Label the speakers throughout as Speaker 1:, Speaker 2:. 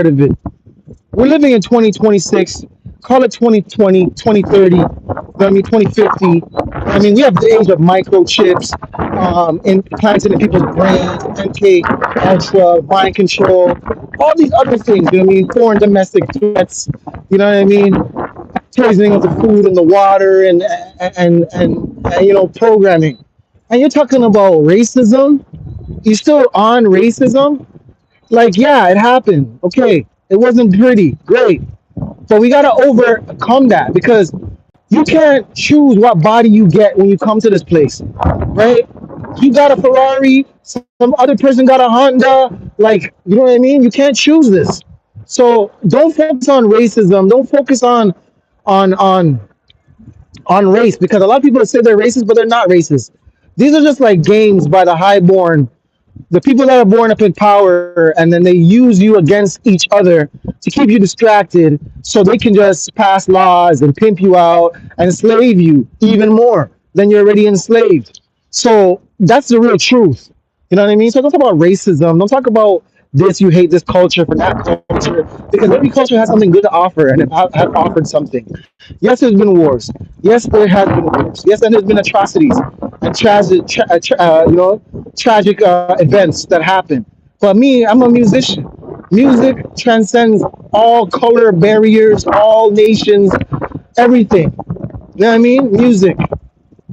Speaker 1: of it. We're living in 2026, call it 2020, 2030, you know what I mean, 2050. I mean, we have the age of microchips implanted in people's brains, MK Ultra, mind control, all these other things, you know what I mean, foreign domestic threats, you know what I mean, poisoning of the food and the water and you know, programming. And you're talking about racism? You still on racism? Like, yeah, it happened. Okay, it wasn't pretty. Great. But we got to overcome that because you can't choose what body you get when you come to this place, right? You got a Ferrari, some other person got a Honda. Like, you know what I mean? You can't choose this. So don't focus on racism. Don't focus on on on race because a lot of people say they're racist, but they're not racist. These are just like games by the highborn, the people that are born up in power, and then they use you against each other to keep you distracted so they can just pass laws and pimp you out and enslave you even more than you're already enslaved. So that's the real truth. You know what I mean? So don't talk about racism. Don't talk about this, you hate this culture for that culture, because every culture has something good to offer and have offered something. Yes, there's been wars. Yes, there has been wars. Yes, and there's been atrocities and you know, tragic events that happen. But me, I'm a musician. Music transcends all color barriers, all nations, everything. You know what I mean? Music.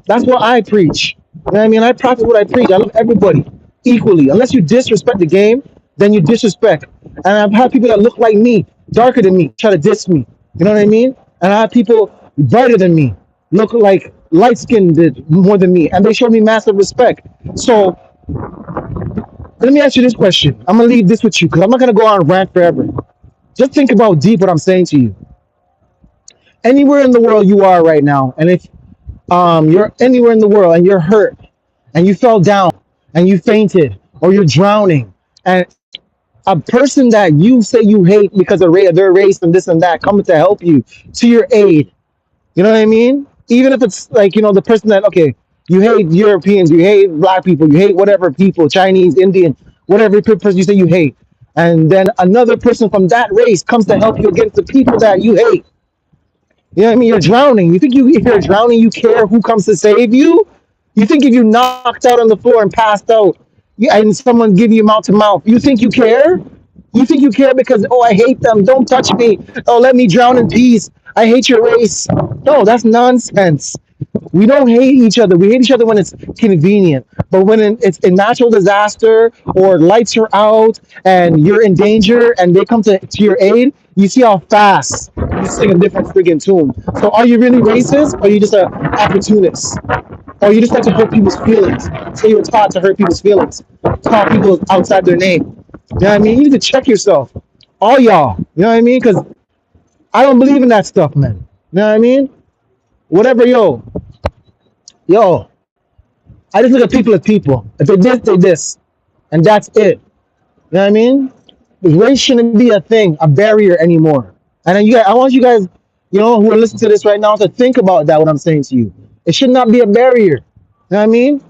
Speaker 1: That's what I preach. You know what I mean? I practice what I preach. I love everybody equally. Unless you disrespect the game, then you disrespect. And I've had people that look like me, darker than me, try to diss me. You know what I mean? And I have people brighter than me, look like light skinned more than me, and they show me massive respect. So let me ask you this question. I'm gonna leave this with you because I'm not gonna go on and rant forever. Just think about deep what I'm saying to you. Anywhere in the world you are right now, and if you're anywhere in the world and you're hurt and you fell down and you fainted or you're drowning and a person that you say you hate because of their race and this and that coming to help you to your aid, you know what I mean? Even if it's like, you know, the person that, okay, you hate Europeans, you hate black people, you hate whatever people, Chinese, Indian, whatever person you say you hate, and then another person from that race comes to help you against the people that you hate. You know what I mean? You're drowning. You think if you're drowning, you care who comes to save you? You think if you knocked out on the floor and passed out, and someone give you mouth to mouth, you think you care? You think you care because, oh, I hate them. Don't touch me. Oh, let me drown in peace. I hate your race. No, that's nonsense. We don't hate each other. We hate each other when it's convenient. But when it's a natural disaster or lights are out and you're in danger and they come to your aid, you see how fast you sing a different friggin' tune. So are you really racist or are you just an opportunist? Or you just like to hurt people's feelings? So you were taught to hurt people's feelings, call people outside their name. You know what I mean? You need to check yourself. All y'all. You know what I mean? Because I don't believe in that stuff, man. You know what I mean? Whatever, yo, I just look at people as people. If they this, they this. And that's it. You know what I mean? Race shouldn't be a thing, a barrier anymore. And then I want you guys, you know, who are listening to this right now to think about that, what I'm saying to you. It should not be a barrier. You know what I mean?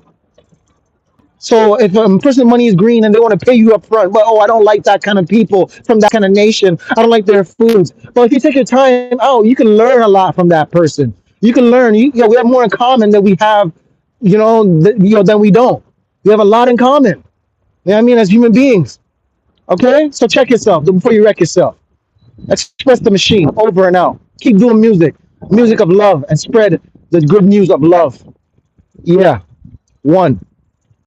Speaker 1: So if a person's money is green and they want to pay you up front, but oh, I don't like that kind of people from that kind of nation. I don't like their foods. But if you take your time out, you can learn a lot from that person. You can learn. We have more in common than we have, than we don't. We have a lot in common. You know what I mean? As human beings. Okay? So check yourself before you wreck yourself. Express the machine over and out. Keep doing music of love, and spread the good news of love. Yeah. One.